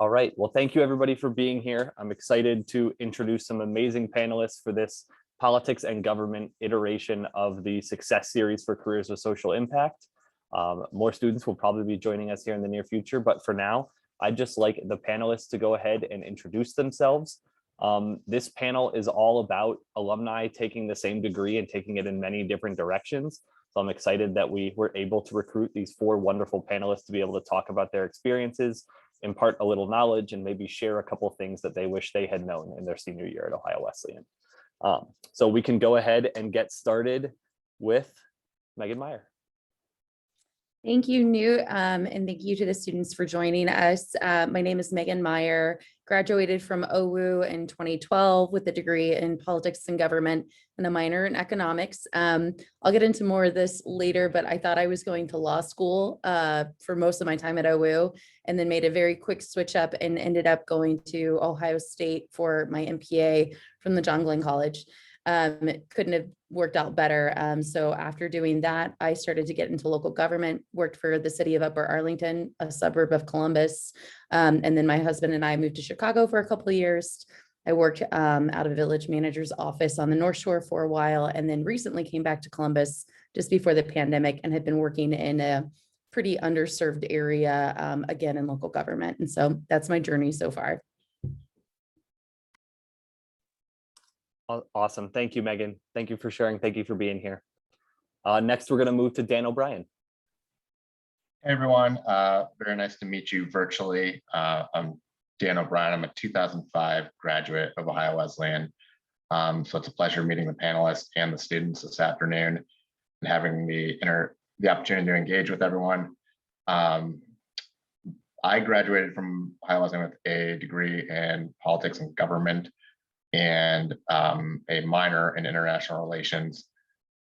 All right. Well, thank you everybody for being here. I'm excited to introduce some amazing panelists for this politics and government iteration of the Success Series for Careers with Social Impact. More students will probably be joining us here in the near future, but for now, I'd just like the panelists to go ahead and introduce themselves. This panel is all about alumni taking the same degree and taking it in many different directions. So I'm excited that we were able to recruit these four wonderful panelists to be able to talk about their experiences, impart a little knowledge, and maybe share a couple of things that they wish they had known in their senior year at Ohio Wesleyan. So we can go ahead and get started with Megan Meyer. Thank you, Newt, and thank you to the students for joining us. My name is Megan Meyer, graduated from OWU in 2012 with a degree in politics and government and a minor in economics. I'll get into more of this later, but I thought I was going to law school for most of my time at OWU, and then made a very quick switch up and ended up going to Ohio State for my MPA from the John Glenn College. It couldn't have worked out better. So after doing that, I started to get into local government, worked for the city of Upper Arlington, a suburb of Columbus. And then my husband and I moved to Chicago for a couple of years. I worked out of a village manager's office on the North Shore for a while, and then recently came back to Columbus just before the pandemic and had been working in a pretty underserved area, again, in local government. And so that's my journey so far. Awesome. Thank you, Megan. Thank you for sharing. Thank you for being here. Next, we're going to move to Dan O'Brien. Hey, everyone. Very nice to meet you virtually. I'm Dan O'Brien. I'm a 2005 graduate of Ohio Wesleyan. So it's a pleasure meeting the panelists and the students this afternoon and having the opportunity to engage with everyone. I graduated from Ohio Wesleyan with a degree in politics and government and a minor in international relations.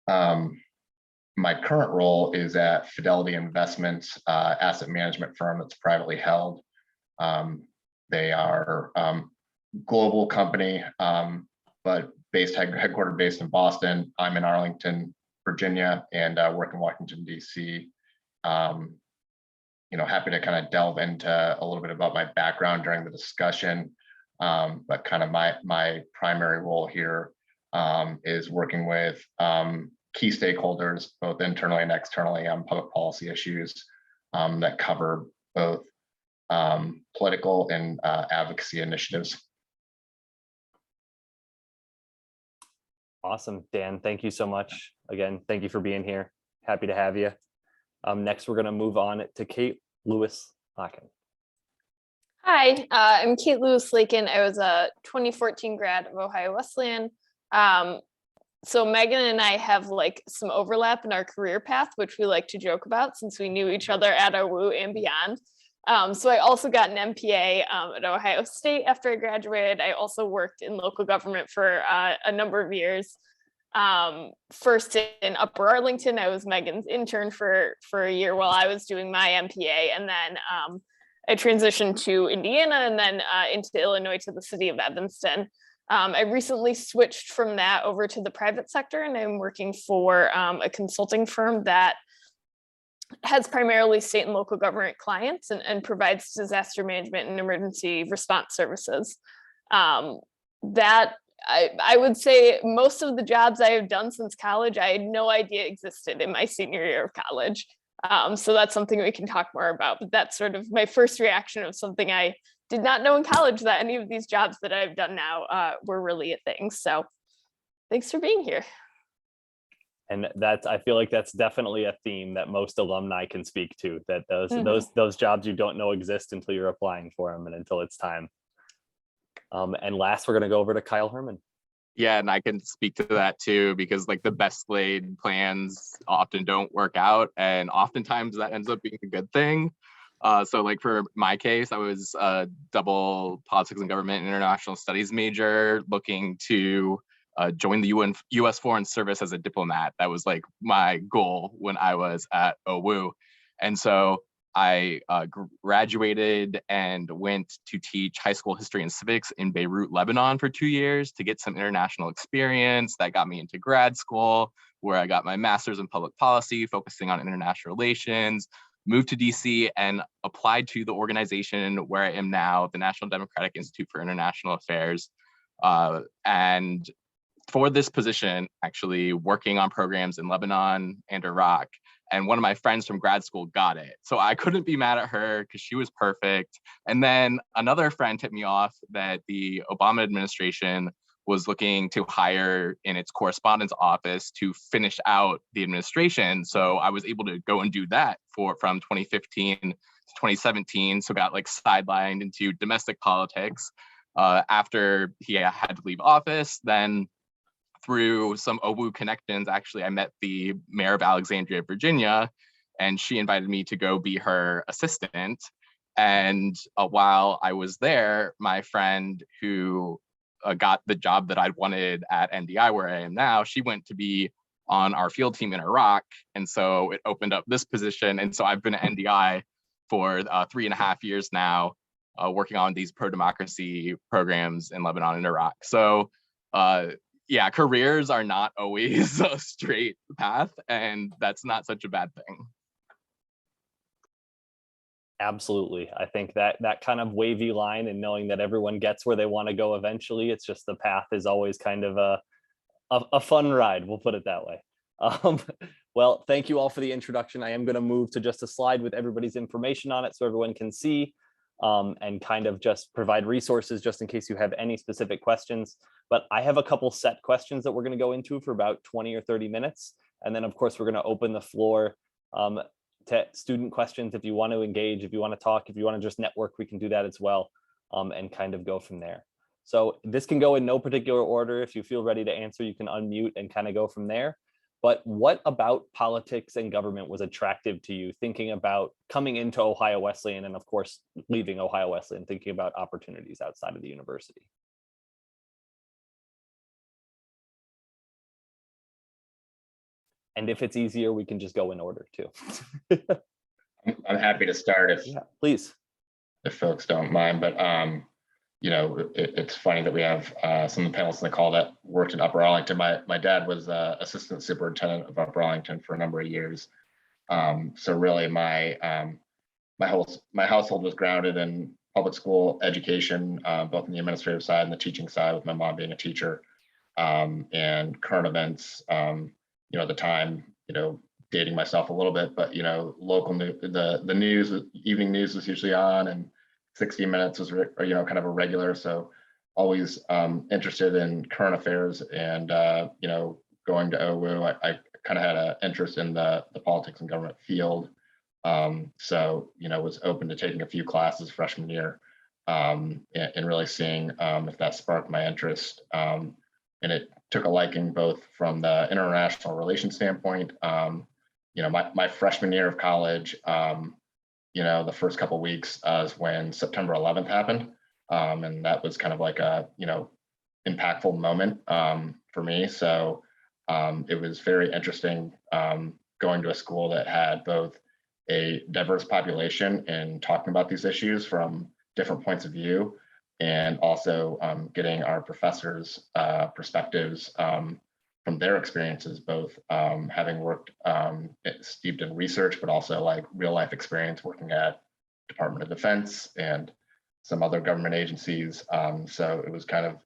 My current role is at Fidelity Investments, asset management firm that's privately held. They are global company, but headquartered based in Boston. I'm in Arlington, Virginia, and work in Washington, D.C. Happy to kind of delve into a little bit about my background during the discussion. But kind of my primary role here is working with key stakeholders, both internally and externally, on public policy issues that cover both political and advocacy initiatives. Awesome, Dan. Thank you so much. Again, thank you for being here. Happy to have you. Next, we're going to move on to Kate Lewis-Lakin. Hi, I'm Kate Lewis-Lakin. I was a 2014 grad of Ohio Wesleyan. So Megan and I have like some overlap in our career path, which we like to joke about since we knew each other at OWU and beyond. So I also got an MPA at Ohio State after I graduated. I also worked in local government for a number of years. First in Upper Arlington, I was Megan's intern for a year while I was doing my MPA, and then I transitioned to Indiana and then into Illinois to the city of Evanston. I recently switched from that over to the private sector, and I'm working for a consulting firm that has primarily state and local government clients and provides disaster management and emergency response services. That I would say most of the jobs I have done since college, I had no idea existed in my senior year of college. So that's something we can talk more about, but that's sort of my first reaction of something I did not know in college, that any of these jobs that I've done now were really a thing. So thanks for being here. And I feel like that's definitely a theme that most alumni can speak to, that those jobs you don't know exist until you're applying for them and until it's time. And last, we're going to go over to Kyle Herman. Yeah, and I can speak to that too, because like the best laid plans often don't work out, and oftentimes that ends up being a good thing. So like for my case, I was a double politics and government and international studies major looking to join the U.S. Foreign Service as a diplomat. That was like my goal when I was at OWU. And so I graduated and went to teach high school history and civics in Beirut, Lebanon for 2 years to get some international experience. That got me into grad school, where I got my master's in public policy, focusing on international relations, moved to DC and applied to the organization where I am now, the National Democratic Institute for International Affairs. And for this position, actually working on programs in Lebanon and Iraq. And one of my friends from grad school got it. So I couldn't be mad at her because she was perfect. And then another friend tipped me off that the Obama administration was looking to hire in its correspondence office to finish out the administration. So I was able to go and do that from 2015 to 2017. So got like sidelined into domestic politics after he had to leave office. Then through some OWU connections, actually, I met the mayor of Alexandria, Virginia, and she invited me to go be her assistant. And while I was there, my friend who got the job that I'd wanted at NDI, where I am now, she went to be on our field team in Iraq. And so it opened up this position. And so I've been at NDI for 3.5 years now, working on these pro-democracy programs in Lebanon and Iraq. So yeah, careers are not always a straight path, and that's not such a bad thing. Absolutely. I think that kind of wavy line and knowing that everyone gets where they want to go eventually, it's just the path is always kind of a fun ride. We'll put it that way. Well, thank you all for the introduction. I am going to move to just a slide with everybody's information on it so everyone can see and kind of just provide resources just in case you have any specific questions. But I have a couple set questions that we're going to go into for about 20 or 30 minutes. And then, of course, we're going to open the floor to student questions. If you want to engage, if you want to talk, if you want to just network, we can do that as well and kind of go from there. So this can go in no particular order. If you feel ready to answer, you can unmute and kind of go from there. But what about politics and government was attractive to you, thinking about coming into Ohio Wesleyan and, of course, leaving Ohio Wesleyan, thinking about opportunities outside of the university? And if it's easier, we can just go in order too. I'm happy to start if please, if folks don't mind. But you know, it's funny that we have some of the panelists in the call that worked in Upper Arlington. My dad was assistant superintendent of Upper Arlington for a number of years. So really, my household was grounded in public school education, both on the administrative side and the teaching side, with my mom being a teacher, and current events. You know, at the time, you know, dating myself a little bit, but, you know, local news, the news, evening news was usually on, and 60 Minutes was, you know, kind of a regular. So always interested in current affairs, and, you know, going to OWU, I kind of had an interest in the politics and government field. So, you know, was open to taking a few classes freshman year and really seeing if that sparked my interest. And it took a liking both from the international relations standpoint. You know, my freshman year of college, you know, the first couple of weeks is when September 11th happened. And that was kind of like a, you know, impactful moment for me. So it was very interesting going to a school that had both a diverse population and talking about these issues from different points of view, and also getting our professors' perspectives from their experiences, both having worked steeped in research, but also like real life experience working at Department of Defense and some other government agencies. So it was kind of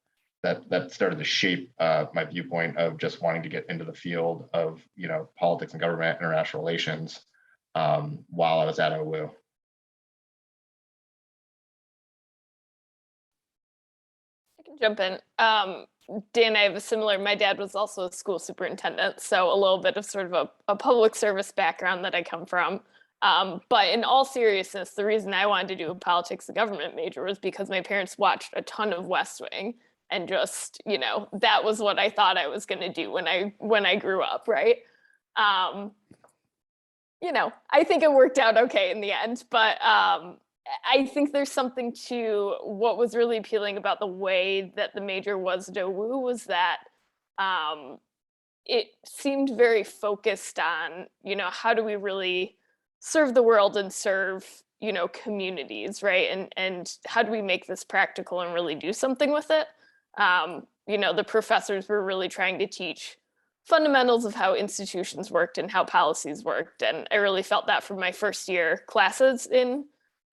that started to shape my viewpoint of just wanting to get into the field of, you know, politics and government, international relations while I was at OWU. Jump in. Dan, I have a similar, my dad was also a school superintendent, so a little bit of sort of a public service background that I come from. But in all seriousness, the reason I wanted to do a politics and government major was because my parents watched a ton of West Wing, and just, you know, that was what I thought I was going to do when I grew up, right? You know, I think it worked out okay in the end, but I think there's something to what was really appealing about the way that the major was at OWU was that it seemed very focused on, you know, how do we really serve the world and serve, you know, communities, right? And how do we make this practical and really do something with it? You know, the professors were really trying to teach fundamentals of how institutions worked and how policies worked. And I really felt that from my first year classes in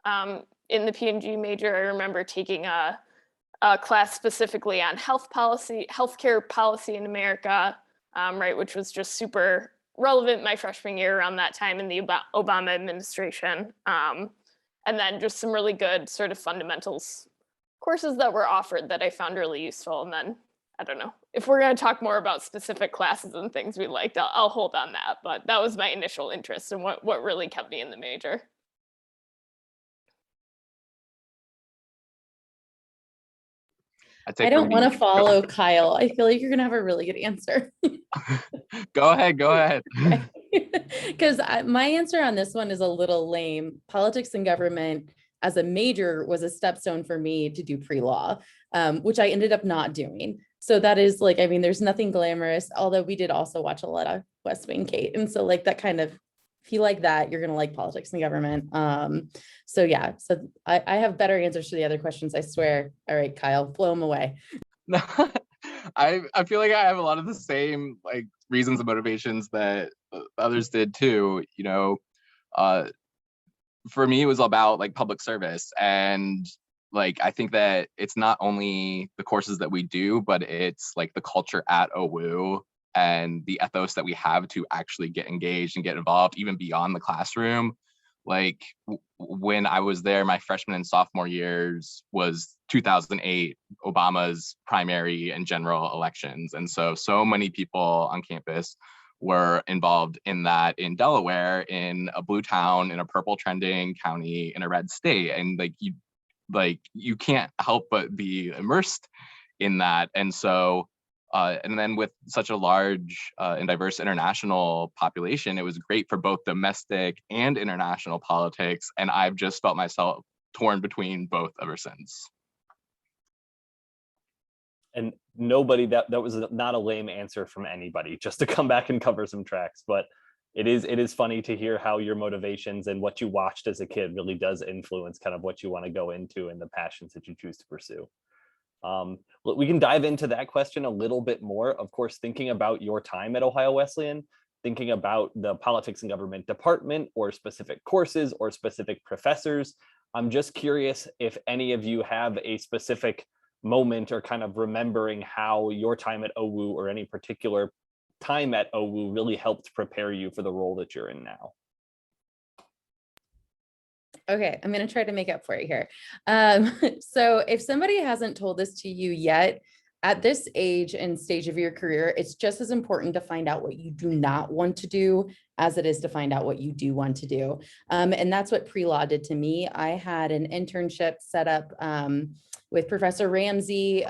the P&G major. I remember taking a class specifically on healthcare policy in America, right, which was just super relevant my freshman year around that time in the Obama administration. And then just some really good sort of fundamentals courses that were offered that I found really useful. And then, I don't know, if we're going to talk more about specific classes and things we liked, I'll hold on that. But that was my initial interest and what really kept me in the major. I don't want to follow Kyle. I feel like you're going to have a really good answer. Go ahead. Because my answer on this one is a little lame. Politics and government as a major was a stepstone for me to do pre-law, which I ended up not doing. So that is like, I mean, there's nothing glamorous, although we did also watch a lot of West Wing, Kate. And so like that kind of, if you like that, you're going to like politics and government. So yeah, so I have better answers to the other questions, I swear. All right, Kyle, blow them away. No, I feel like I have a lot of the same like reasons and motivations that others did too. You know, for me, it was about like public service, and like I think that it's not only the courses that we do, but it's like the culture at OWU and the ethos that we have to actually get engaged and get involved, even beyond the classroom. Like when I was there, my freshman and sophomore years was 2008, Obama's primary and general elections. And so many people on campus were involved in that in Delaware, in a blue town, in a purple trending county, in a red state. And you can't help but be immersed in that. And so and then with such a large and diverse international population, it was great for both domestic and international politics. And I've just felt myself torn between both ever since. And nobody, that was not a lame answer from anybody, just to come back and cover some tracks. But it is funny to hear how your motivations and what you watched as a kid really does influence kind of what you want to go into and the passions that you choose to pursue. We can dive into that question a little bit more. Of course, thinking about your time at Ohio Wesleyan, thinking about the politics and government department or specific courses or specific professors. I'm just curious if any of you have a specific moment or kind of remembering how your time at OWU or any particular time at OWU really helped prepare you for the role that you're in now. Okay, I'm going to try to make up for it here. So if somebody hasn't told this to you yet, at this age and stage of your career, it's just as important to find out what you do not want to do as it is to find out what you do want to do. And that's what pre-law did to me. I had an internship set up with Professor Ramsey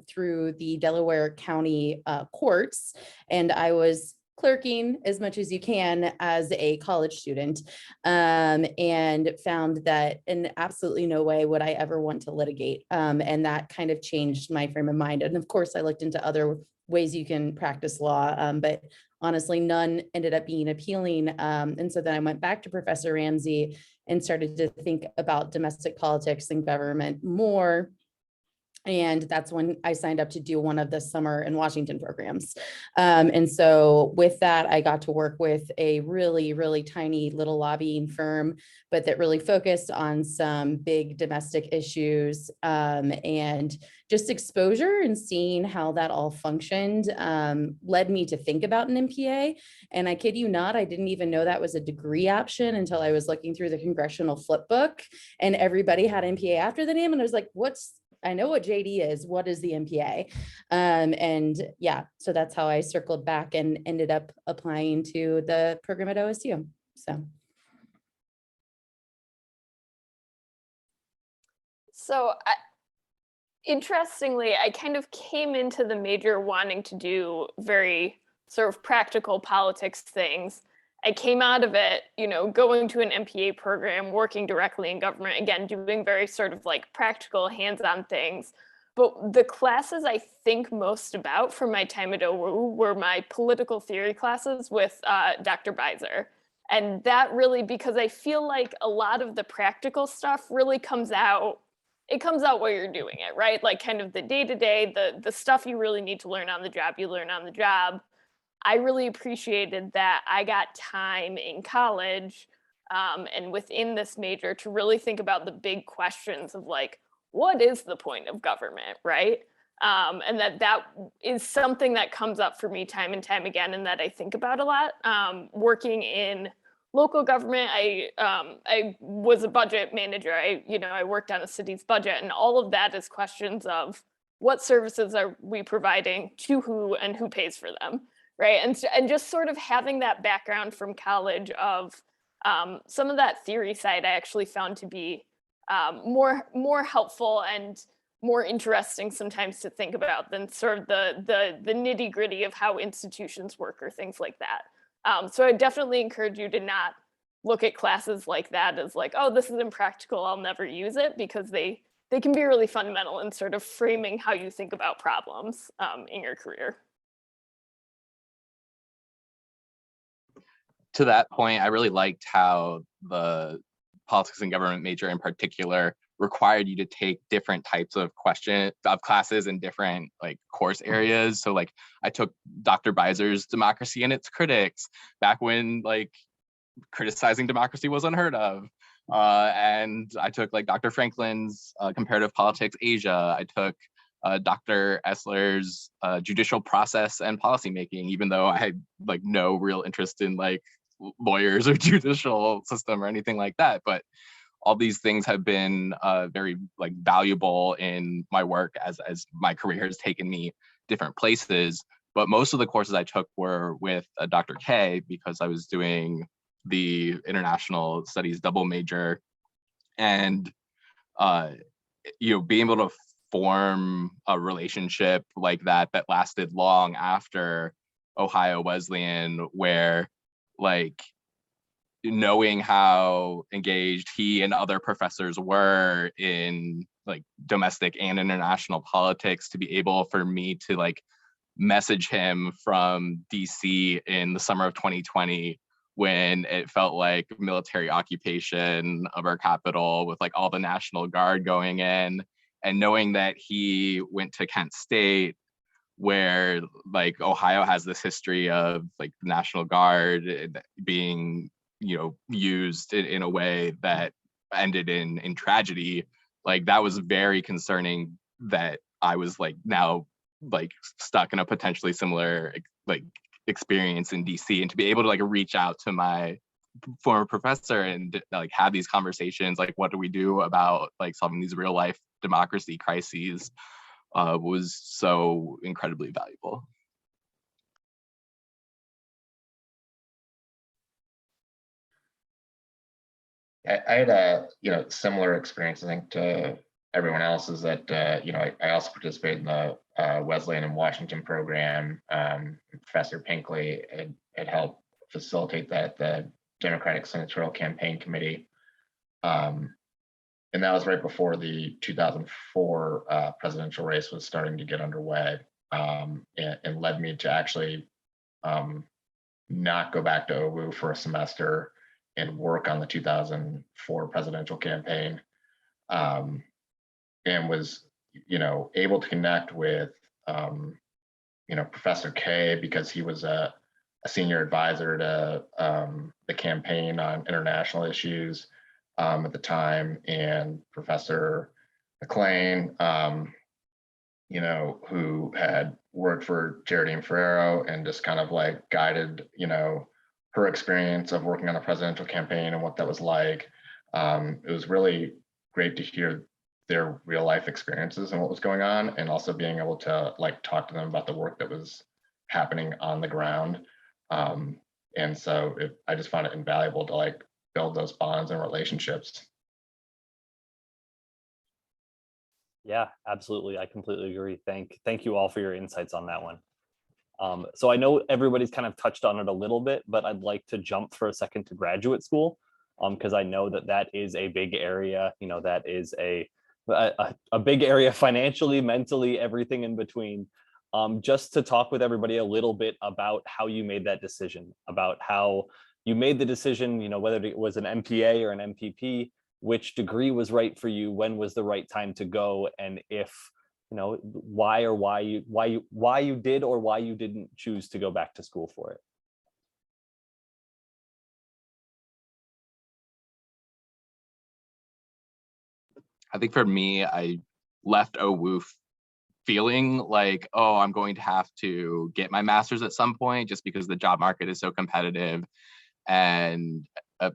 through the Delaware County courts, and I was clerking as much as you can as a college student, and found that in absolutely no way would I ever want to litigate. And that kind of changed my frame of mind. And of course, I looked into other ways you can practice law, but honestly, none ended up being appealing. And so then I went back to Professor Ramsey and started to think about domestic politics and government more. And that's when I signed up to do one of the summer in Washington programs. And so with that, I got to work with a really, really tiny little lobbying firm, but that really focused on some big domestic issues, and just exposure and seeing how that all functioned led me to think about an MPA. And I kid you not, I didn't even know that was a degree option until I was looking through the congressional flip book and everybody had MPA after the name. And I was like, I know what JD is. What is the MPA? And yeah, so that's how I circled back and ended up applying to the program at OSU. So interestingly, I kind of came into the major wanting to do very sort of practical politics things. I came out of it, going to an MPA program, working directly in government, again, doing very sort of like practical hands-on things. But the classes I think most about from my time at OWU were my political theory classes with Dr. Beiser. And that really, because I feel like a lot of the practical stuff really comes out while you're doing it, right? Like kind of the day-to-day, the stuff you really need to learn on the job, you learn on the job. I really appreciated that I got time in college and within this major to really think about the big questions of like, what is the point of government, right? And that is something that comes up for me time and time again, and that I think about a lot. Working in local government, I was a budget manager. I worked on a city's budget, and all of that is questions of what services are we providing to who and who pays for them, right? And just sort of having that background from college of some of that theory side, I actually found to be more helpful and more interesting sometimes to think about than sort of the nitty gritty of how institutions work or things like that. So I definitely encourage you to not look at classes like that as like, oh, this is impractical, I'll never use it, because they can be really fundamental in sort of framing how you think about problems in your career. To that point, I really liked how the politics and government major in particular required you to take different types of classes in different like course areas. So like I took Dr. Beiser's Democracy and Its Critics back when like criticizing democracy was unheard of. And I took like Dr. Franklin's Comparative Politics Asia. I took Dr. Essler's Judicial Process and Policymaking, even though I had like no real interest in like lawyers or judicial system or anything like that. But all these things have been very like valuable in my work as my career has taken me different places. But most of the courses I took were with Dr. K, because I was doing the international studies double major, and being able to form a relationship like that lasted long after Ohio Wesleyan, where like knowing how engaged he and other professors were in like domestic and international politics, to be able for me to like message him from DC in the summer of 2020 when it felt like military occupation of our capital with like all the National Guard going in, and knowing that he went to Kent State, where like Ohio has this history of like the National Guard being used in a way that ended in tragedy. Like that was very concerning, that I was like now like stuck in a potentially similar like experience in DC, and to be able to like reach out to my former professor and like have these conversations, like what do we do about like solving these real life democracy crises, was so incredibly valuable. I had a similar experience, I think, to everyone else, is that I also participated in the Wesleyan and Washington program. Professor Pinkley had helped facilitate that, the Democratic Senatorial Campaign Committee, and that was right before the 2004 presidential race was starting to get underway, and led me to actually not go back to OWU for a semester and work on the 2004 presidential campaign, and was, able to connect with, Professor K, because he was a senior advisor to the campaign on international issues at the time, and Professor McLean, who had worked for Geraldine Ferrero and just kind of like guided, her experience of working on a presidential campaign and what that was like. It was really great to hear their real life experiences and what was going on, and also being able to like talk to them about the work that was happening on the ground. And so I just found it invaluable to like build those bonds and relationships. Yeah, absolutely. I completely agree. Thank you all for your insights on that one. So I know everybody's kind of touched on it a little bit, but I'd like to jump for a second to graduate school, because I know that is a big area. That is a big area financially, mentally, everything in between. Just to talk with everybody a little bit about how you made that decision, about how you made the decision, whether it was an MPA or an MPP, which degree was right for you, when was the right time to go, and if why you did or why you didn't choose to go back to school for it. I think for me, I left OWU feeling like, oh, I'm going to have to get my master's at some point just because the job market is so competitive, and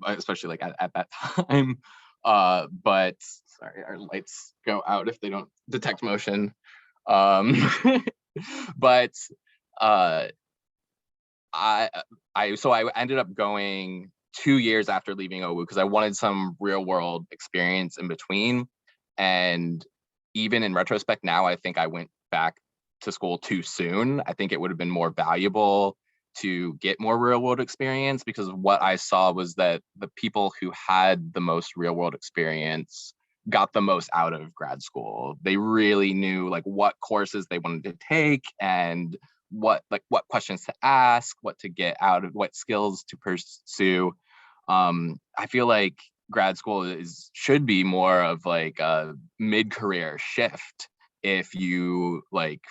especially like at that time. But sorry, our lights go out if they don't detect motion. But I ended up going 2 years after leaving OWU because I wanted some real world experience in between. And even in retrospect now, I think I went back to school too soon. I think it would have been more valuable to get more real world experience, because what I saw was that the people who had the most real world experience got the most out of grad school. They really knew like what courses they wanted to take and what questions to ask, what to get out of, what skills to pursue. I feel like grad school should be more of like a mid-career shift if you like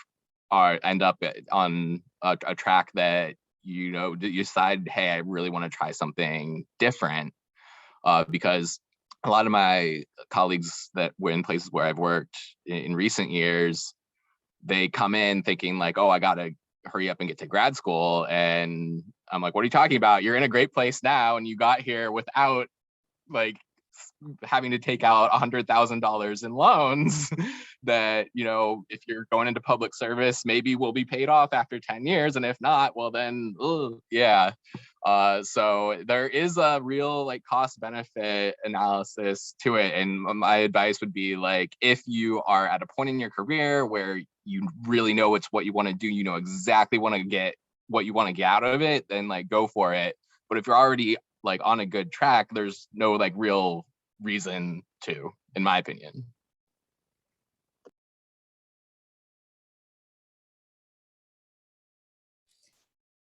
end up on a track that you decide, hey, I really want to try something different, because a lot of my colleagues that were in places where I've worked in recent years, they come in thinking like, oh, I gotta hurry up and get to grad school, and I'm like, what are you talking about? You're in a great place now, and you got here without like having to take out $100,000 in loans that, if you're going into public service, maybe will be paid off after 10 years. And if not, well then, yeah. So there is a real like cost benefit analysis to it. And my advice would be like, if you are at a point in your career where you really know it's what you want to do, you know exactly what you want to get out of it, then like go for it. But if you're already like on a good track, there's no like real reason to, in my opinion.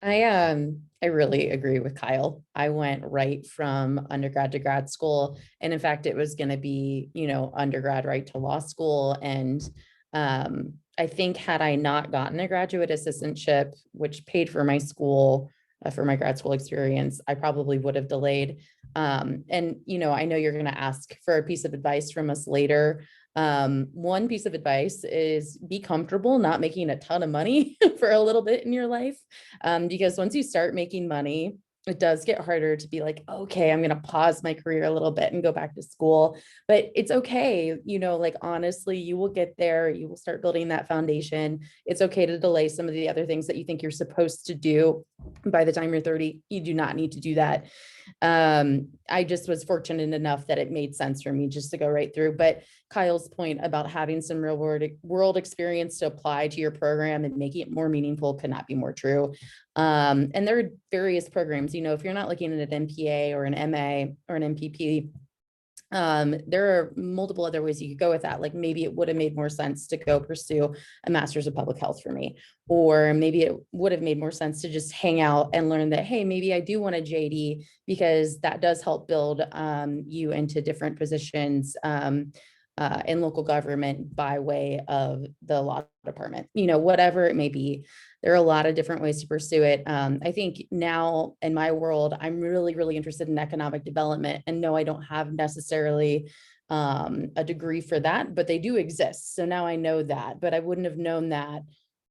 I really agree with Kyle. I went right from undergrad to grad school. And in fact, it was going to be, undergrad right to law school. And I think had I not gotten a graduate assistantship, which paid for my school, for my grad school experience, I probably would have delayed. And, I know you're going to ask for a piece of advice from us later. One piece of advice is be comfortable not making a ton of money for a little bit in your life. Because once you start making money, it does get harder to be like, okay, I'm going to pause my career a little bit and go back to school, but it's okay. Like, honestly, you will get there. You will start building that foundation. It's okay to delay some of the other things that you think you're supposed to do. By the time you're 30, you do not need to do that. I just was fortunate enough that it made sense for me just to go right through. But Kyle's point about having some real world experience to apply to your program and making it more meaningful could not be more true. And there are various programs, if you're not looking at an MPA or an MA or an MPP, there are multiple other ways you could go with that. Like maybe it would have made more sense to go pursue a master's of public health for me, or maybe it would have made more sense to just hang out and learn that, hey, maybe I do want a JD, because that does help build you into different positions in local government by way of the law department, whatever it may be. There are a lot of different ways to pursue it. I think now in my world, I'm really, really interested in economic development, and no, I don't have necessarily a degree for that, but they do exist. So now I know that, but I wouldn't have known that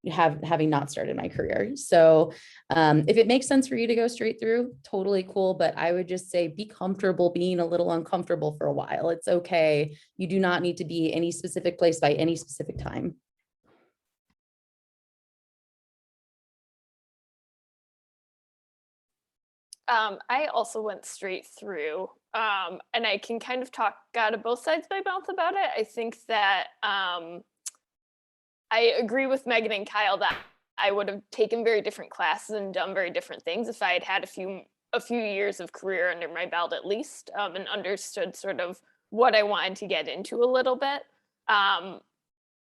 having not started my career. So if it makes sense for you to go straight through, totally cool. But I would just say be comfortable being a little uncomfortable for a while. It's okay. You do not need to be any specific place by any specific time. I also went straight through, and I can kind of talk out of both sides of my mouth about it. I think that I agree with Megan and Kyle that I would have taken very different classes and done very different things if I had had a few years of career under my belt at least, and understood sort of what I wanted to get into a little bit.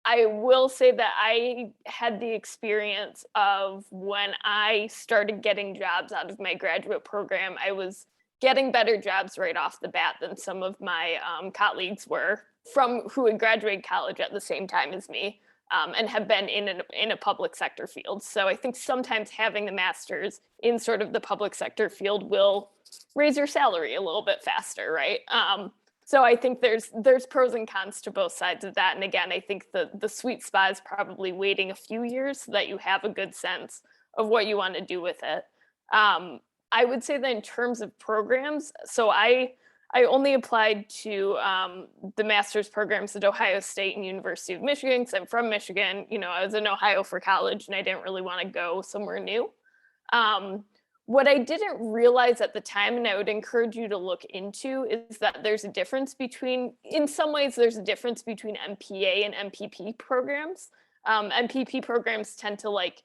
I will say that I had the experience of when I started getting jobs out of my graduate program, I was getting better jobs right off the bat than some of my colleagues were who had graduated college at the same time as me. and have been in a public sector field. So I think sometimes having the master's in sort of the public sector field will raise your salary a little bit faster, right? So I think there's pros and cons to both sides of that. And again, I think the sweet spot is probably waiting a few years so that you have a good sense of what you want to do with it. I would say that in terms of programs, so I only applied to the master's programs at Ohio State and University of Michigan because I'm from Michigan. You know, I was in Ohio for college and I didn't really want to go somewhere new. What I didn't realize at the time, and I would encourage you to look into, is that there's a difference between, in some ways, there's a difference between MPA and MPP programs. MPP programs tend to like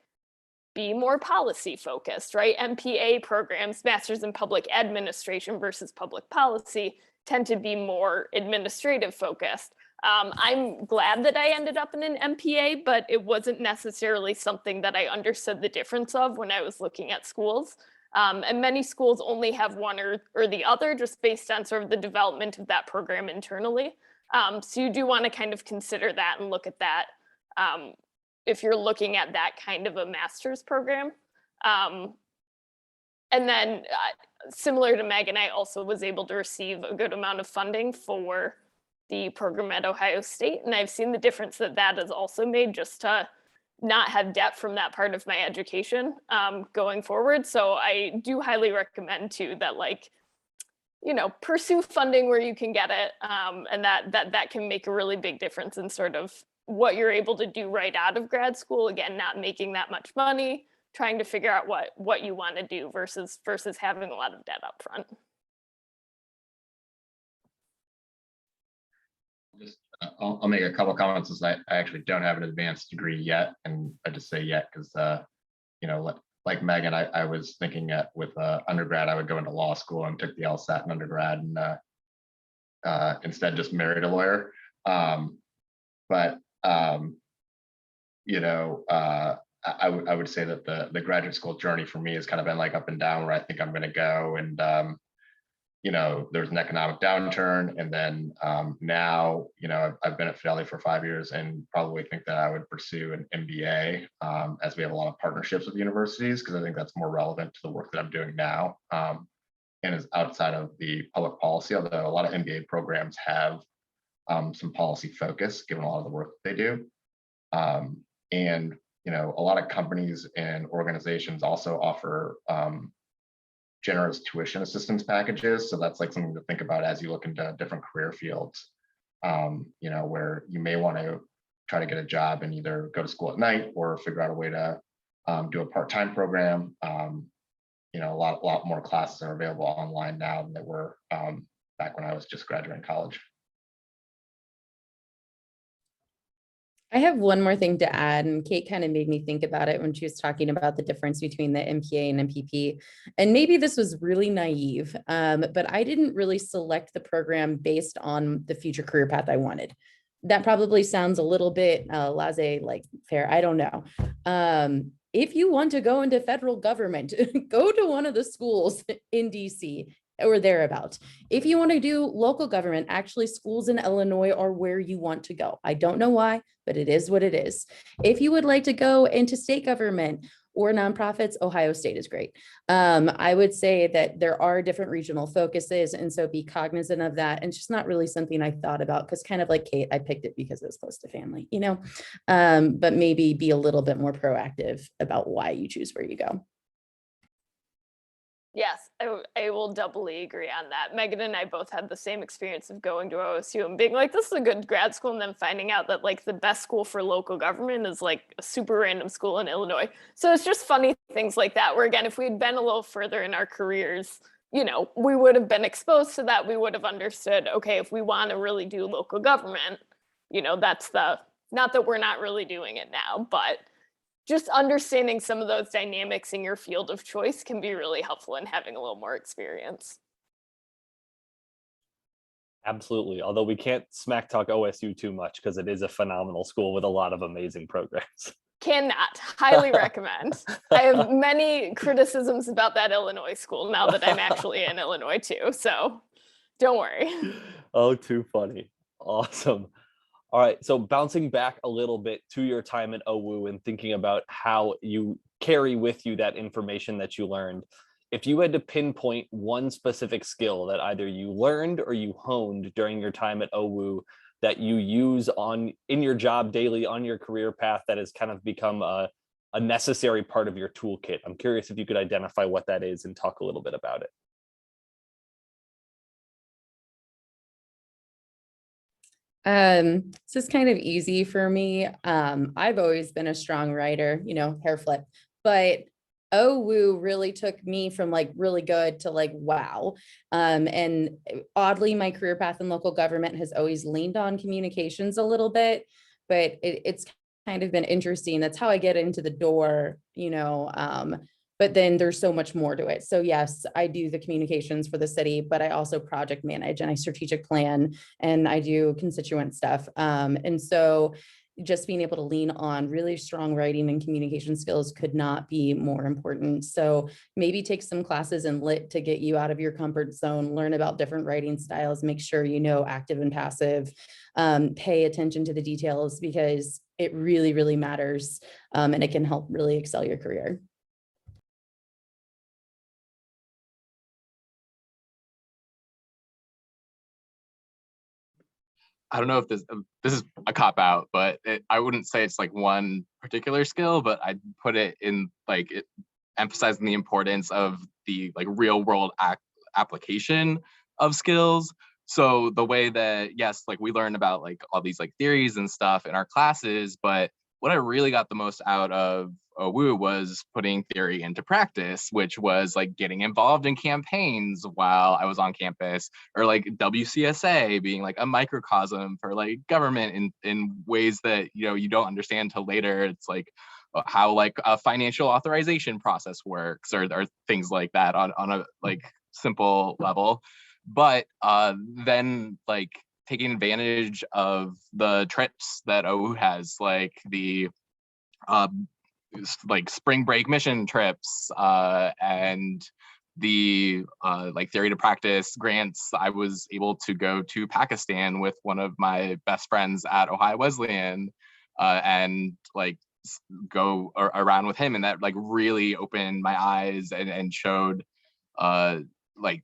be more policy focused, right? MPA programs, Masters in Public Administration versus Public Policy, tend to be more administrative focused. I'm glad that I ended up in an MPA, but it wasn't necessarily something that I understood the difference of when I was looking at schools. And many schools only have one or the other just based on sort of the development of that program internally. So you do want to kind of consider that and look at that if you're looking at that kind of a master's program. And then similar to Megan, I also was able to receive a good amount of funding for the program at Ohio State. And I've seen the difference that that has also made just to not have debt from that part of my education going forward. So I do highly recommend too that, like, you know, pursue funding where you can get it. And that can make a really big difference in sort of what you're able to do right out of grad school. Again, not making that much money, trying to figure out what you want to do versus having a lot of debt up front. I'll make a couple comments, as I actually don't have an advanced degree yet, and I just say yet because you know, like Megan, I was thinking with undergrad I would go into law school and took the LSAT in undergrad and instead just married a lawyer. But you know, I would say that the graduate school journey for me has kind of been like up and down where I think I'm going to go, and you know, there's an economic downturn, and then now, you know, I've been at Fidelity for 5 years and probably think that I would pursue an MBA as we have a lot of partnerships with universities, because I think that's more relevant to the work that I'm doing now and is outside of the public policy, although a lot of MBA programs have some policy focus given a lot of the work that they do. And, you know, a lot of companies and organizations also offer generous tuition assistance packages. So that's like something to think about as you look into different career fields, you know, where you may want to try to get a job and either go to school at night or figure out a way to do a part-time program. You know, a lot more classes are available online now than they were back when I was just graduating college. I have one more thing to add, and Kate kind of made me think about it when she was talking about the difference between the MPA and MPP. And maybe this was really naive, but I didn't really select the program based on the future career path I wanted. That probably sounds a little bit laissez, like fair, I don't know. If you want to go into federal government, go to one of the schools in DC or thereabouts. If you want to do local government, actually schools in Illinois are where you want to go. I don't know why, but it is what it is. If you would like to go into state government or nonprofits, Ohio State is great. I would say that there are different regional focuses, and so be cognizant of that. And it's just not really something I thought about, because kind of like Kate, I picked it because it was close to family, you know, but maybe be a little bit more proactive about why you choose where you go. Yes, I will doubly agree on that. Megan and I both had the same experience of going to OSU and being like, this is a good grad school, and then finding out that like the best school for local government is like a super random school in Illinois. So it's just funny things like that, where again, if we'd been a little further in our careers, you know, we would have been exposed to that. We would have understood, okay, if we want to really do local government, you know, that's not that we're not really doing it now, but just understanding some of those dynamics in your field of choice can be really helpful in having a little more experience. Absolutely. Although we can't smack talk OSU too much because it is a phenomenal school with a lot of amazing programs. Cannot highly recommend. I have many criticisms about that Illinois school now that I'm actually in Illinois too. So don't worry. Oh, too funny. Awesome. All right, so bouncing back a little bit to your time at OWU and thinking about how you carry with you that information that you learned. If you had to pinpoint one specific skill that either you learned or you honed during your time at OWU that you use in your job daily on your career path that has kind of become a necessary part of your toolkit, I'm curious if you could identify what that is and talk a little bit about it. This is kind of easy for me. I've always been a strong writer, hair flip, but OWU really took me from like really good to like wow. And oddly, my career path in local government has always leaned on communications a little bit, but it's kind of been interesting. That's how I get into the door, but then there's so much more to it. So yes, I do the communications for the city, but I also project manage and I strategic plan and I do constituent stuff. And so just being able to lean on really strong writing and communication skills could not be more important. So maybe take some classes in lit to get you out of your comfort zone, learn about different writing styles, make sure you know active and passive, pay attention to the details because it really, really matters and it can help really excel your career. I don't know if this is a cop out, but I wouldn't say it's like one particular skill, but I'd put it in like emphasizing the importance of the like real world application of skills. So the way that, yes, like we learn about like all these like theories and stuff in our classes, but what I really got the most out of OWU was putting theory into practice, which was like getting involved in campaigns while I was on campus, or like WCSA being like a microcosm for like government in ways that, you don't understand till later. It's like how like a financial authorization process works or things like that on a like simple level. But then like taking advantage of the trips that OWU has, like the like spring break mission trips and the like theory to practice grants. I was able to go to Pakistan with one of my best friends at Ohio Wesleyan and like go around with him, and that like really opened my eyes and showed like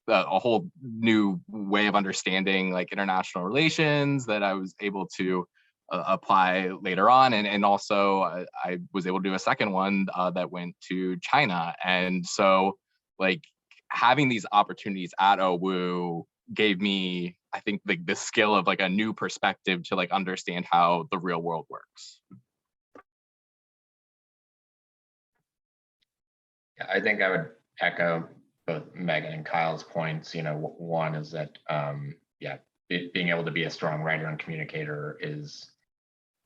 a whole new way of understanding like international relations that I was able to apply later on. And also I was able to do a second one that went to China. And so like having these opportunities at OWU gave me, I think, like the skill of like a new perspective to like understand how the real world works. Yeah, I think I would echo both Megan and Kyle's points. One is that, being able to be a strong writer and communicator is,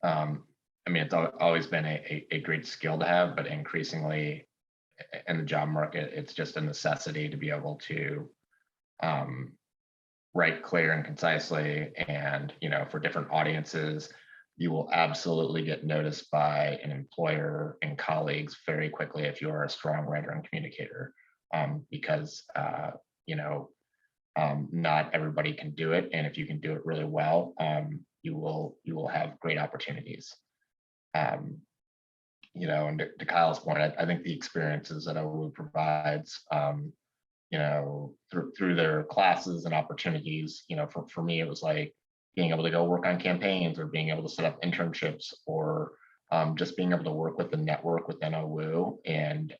it's always been a great skill to have, but increasingly in the job market, it's just a necessity to be able to write clear and concisely. And, for different audiences, you will absolutely get noticed by an employer and colleagues very quickly if you are a strong writer and communicator. Because not everybody can do it, and if you can do it really well, you will have great opportunities. And to Kyle's point, I think the experiences that OWU provides, through their classes and opportunities, for me, it was like being able to go work on campaigns or being able to set up internships or just being able to work with the network within OWU and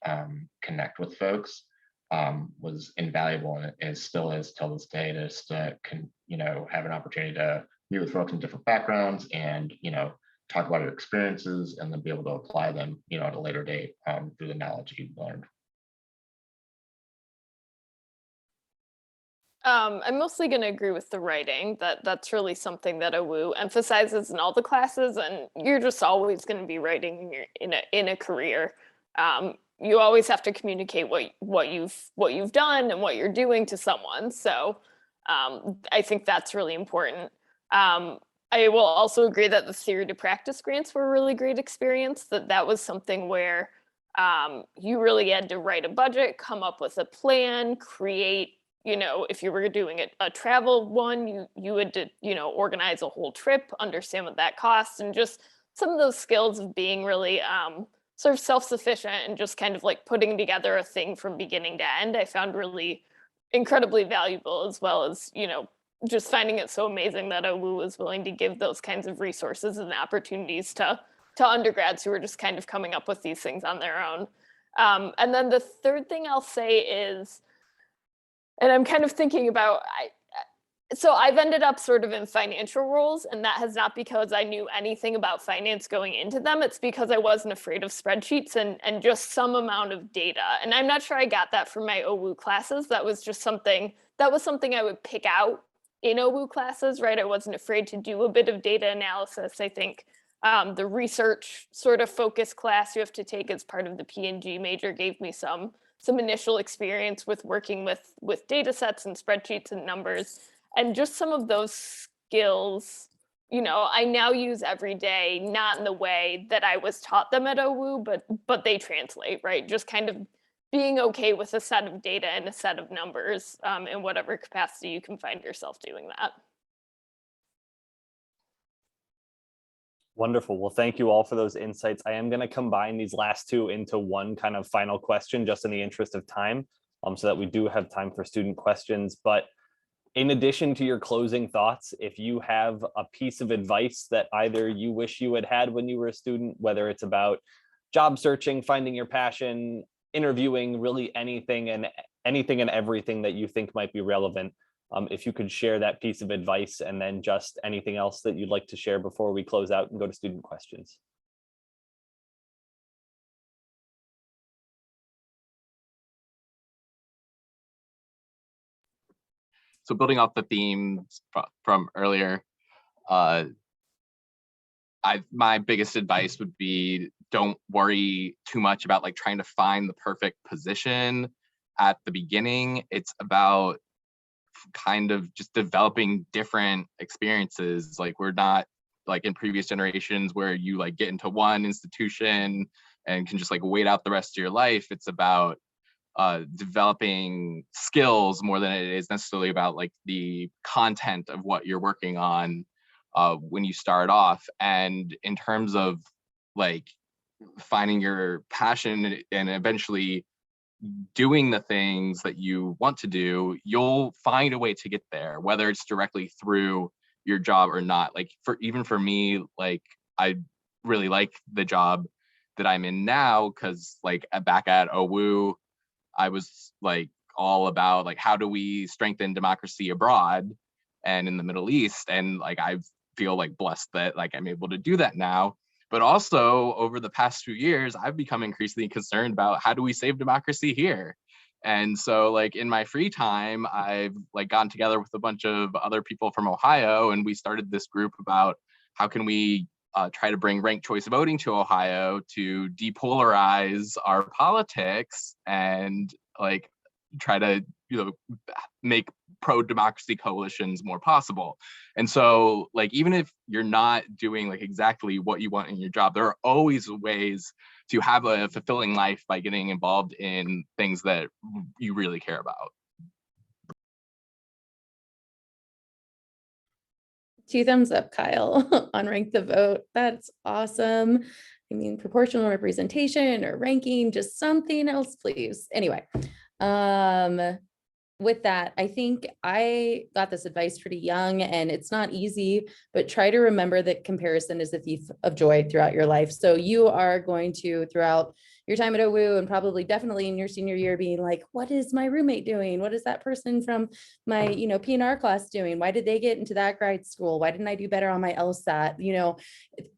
connect with folks. Was invaluable, and it still is till this day. Just have an opportunity to meet with folks in different backgrounds and talk about your experiences and then be able to apply them at a later date through the knowledge you've learned. I'm mostly going to agree with the writing. That's really something that OWU emphasizes in all the classes, and you're just always going to be writing in a career. You always have to communicate what you've done and what you're doing to someone. So I think that's really important. I will also agree that the theory to practice grants were a really great experience. That was something where you really had to write a budget, come up with a plan, create you know, if you were doing a travel one, you would, you know, organize a whole trip, understand what that costs, and just some of those skills of being really sort of self-sufficient and just kind of like putting together a thing from beginning to end, I found really incredibly valuable, as well as, you know, just finding it so amazing that OWU was willing to give those kinds of resources and opportunities to undergrads who were just kind of coming up with these things on their own. And then the third thing I'll say is, and I'm kind of thinking about, so I've ended up sort of in financial roles, and that has not because I knew anything about finance going into them. It's because I wasn't afraid of spreadsheets and just some amount of data. And I'm not sure I got that from my OWU classes. That was just something I would pick out in OWU classes, right? I wasn't afraid to do a bit of data analysis. I think the research sort of focus class you have to take as part of the P&G major gave me some initial experience with working with data sets and spreadsheets and numbers. And just some of those skills, you know, I now use every day, not in the way that I was taught them at OWU, but they translate, right? Just kind of being okay with a set of data and a set of numbers in whatever capacity you can find yourself doing that. Wonderful. Well, thank you all for those insights. I am going to combine these last two into one kind of final question, just in the interest of time, so that we do have time for student questions. But in addition to your closing thoughts, if you have a piece of advice that either you wish you had had when you were a student, whether it's about job searching, finding your passion, interviewing, really anything and everything that you think might be relevant, if you could share that piece of advice, and then just anything else that you'd like to share before we close out and go to student questions. So building off the themes from earlier, my biggest advice would be, don't worry too much about like trying to find the perfect position at the beginning. It's about kind of just developing different experiences. Like, we're not like in previous generations where you like get into one institution and can just like wait out the rest of your life. It's about developing skills more than it is necessarily about like the content of what you're working on when you start off. And in terms of like finding your passion and eventually doing the things that you want to do, you'll find a way to get there, whether it's directly through your job or not. Like even for me, like I really like the job that I'm in now, because like back at OWU, I was like all about like, how do we strengthen democracy abroad and in the Middle East? And like, I feel like blessed that like I'm able to do that now. But also over the past few years, I've become increasingly concerned about how do we save democracy here? And so like in my free time, I've like gotten together with a bunch of other people from Ohio, and we started this group about how can we try to bring ranked choice voting to Ohio to depolarize our politics and like try to, you know, make pro-democracy coalitions more possible. And so like, even if you're not doing like exactly what you want in your job, there are always ways to have a fulfilling life by getting involved in things that you really care about. 2 thumbs up, Kyle, on Rank the Vote. That's awesome. I mean, proportional representation or ranking, just something else, please. Anyway, with that, I think I got this advice pretty young, and it's not easy, but try to remember that comparison is the thief of joy throughout your life. So you are going to, throughout your time at OWU, and probably definitely in your senior year, being like, what is my roommate doing? What is that person from my, you know, P&R class doing? Why did they get into that grad school? Why didn't I do better on my LSAT? You know,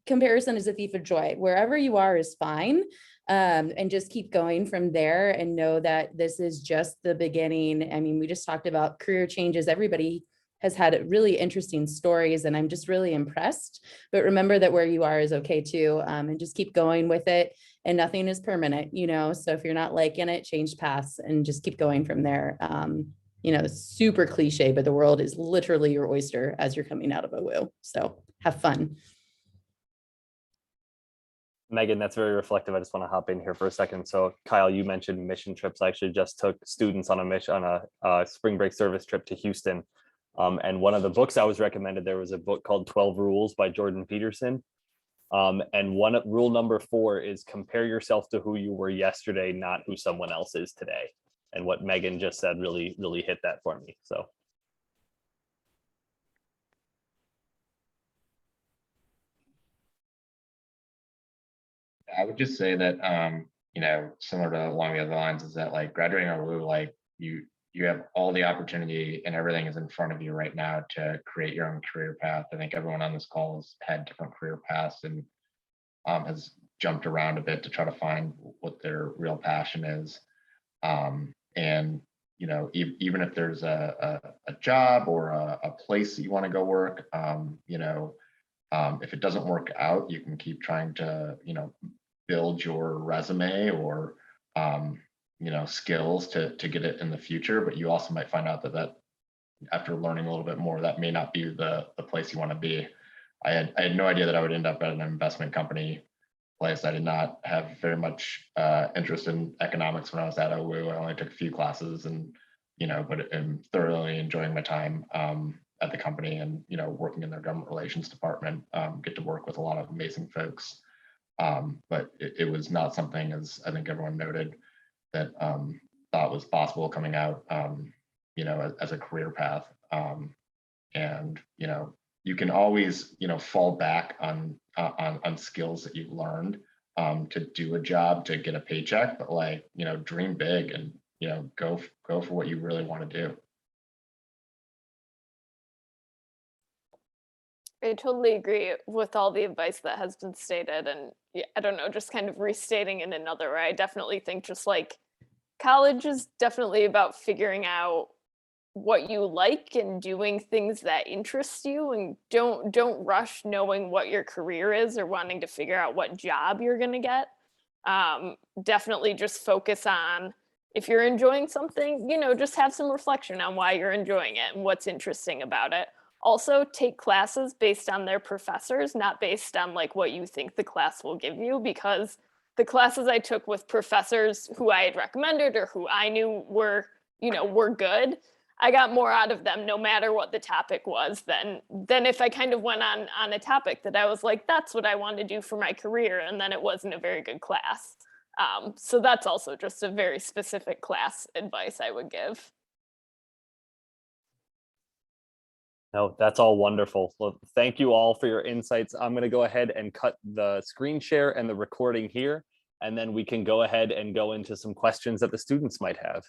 comparison is a thief of joy. Wherever you are is fine. And just keep going from there, and know that this is just the beginning. I mean, we just talked about career changes. Everybody has had really interesting stories, and I'm just really impressed. But remember that where you are is okay too, and just keep going with it. And nothing is permanent, you know. So if you're not liking it, change paths and just keep going from there. You know, super cliche, but the world is literally your oyster as you're coming out of OWU. So have fun. Megan, that's very reflective. I just want to hop in here for a second. So Kyle, you mentioned mission trips. I actually just took students on a mission on a spring break service trip to Houston. And one of the books I was recommended, there was a book called 12 Rules by Jordan Peterson. And rule number 4 is compare yourself to who you were yesterday, not who someone else is today. And what Megan just said really, really hit that for me. So. I would just say that, you know, similar to along the other lines, is that like graduating OU, like you have all the opportunity and everything is in front of you right now to create your own career path. I think everyone on this call has had different career paths and has jumped around a bit to try to find what their real passion is. And you know, even if there's a job or a place that you want to go work, you know, if it doesn't work out, you can keep trying to, you know, build your resume or, you know, skills to get it in the future. But you also might find out that after learning a little bit more, that may not be the place you want to be. I had no idea that I would end up at an investment company place. I did not have very much interest in economics when I was at OU. I only took a few classes, and you know, but I'm thoroughly enjoying my time at the company, and you know, working in their government relations department. Get to work with a lot of amazing folks. But it was not something, as I think everyone noted, that thought was possible coming out, you know, as a career path. And you know, you can always, you know, fall back on skills that you've learned to do a job to get a paycheck, but like, you know, dream big and, you know, go for what you really want to do. I totally agree with all the advice that has been stated. And yeah, I don't know, just kind of restating in another way. I definitely think just like college is definitely about figuring out what you like and doing things that interest you, and don't rush knowing what your career is or wanting to figure out what job you're going to get. Definitely just focus on, if you're enjoying something, you know, just have some reflection on why you're enjoying it and what's interesting about it. Also take classes based on their professors, not based on like what you think the class will give you, because the classes I took with professors who I had recommended or who I knew were, you know, were good, I got more out of them no matter what the topic was than if I kind of went on a topic that I was like, that's what I want to do for my career, and then it wasn't a very good class. So that's also just a very specific class advice I would give. No, that's all wonderful. Well, thank you all for your insights. I'm going to go ahead and cut the screen share and the recording here, and then we can go ahead and go into some questions that the students might have.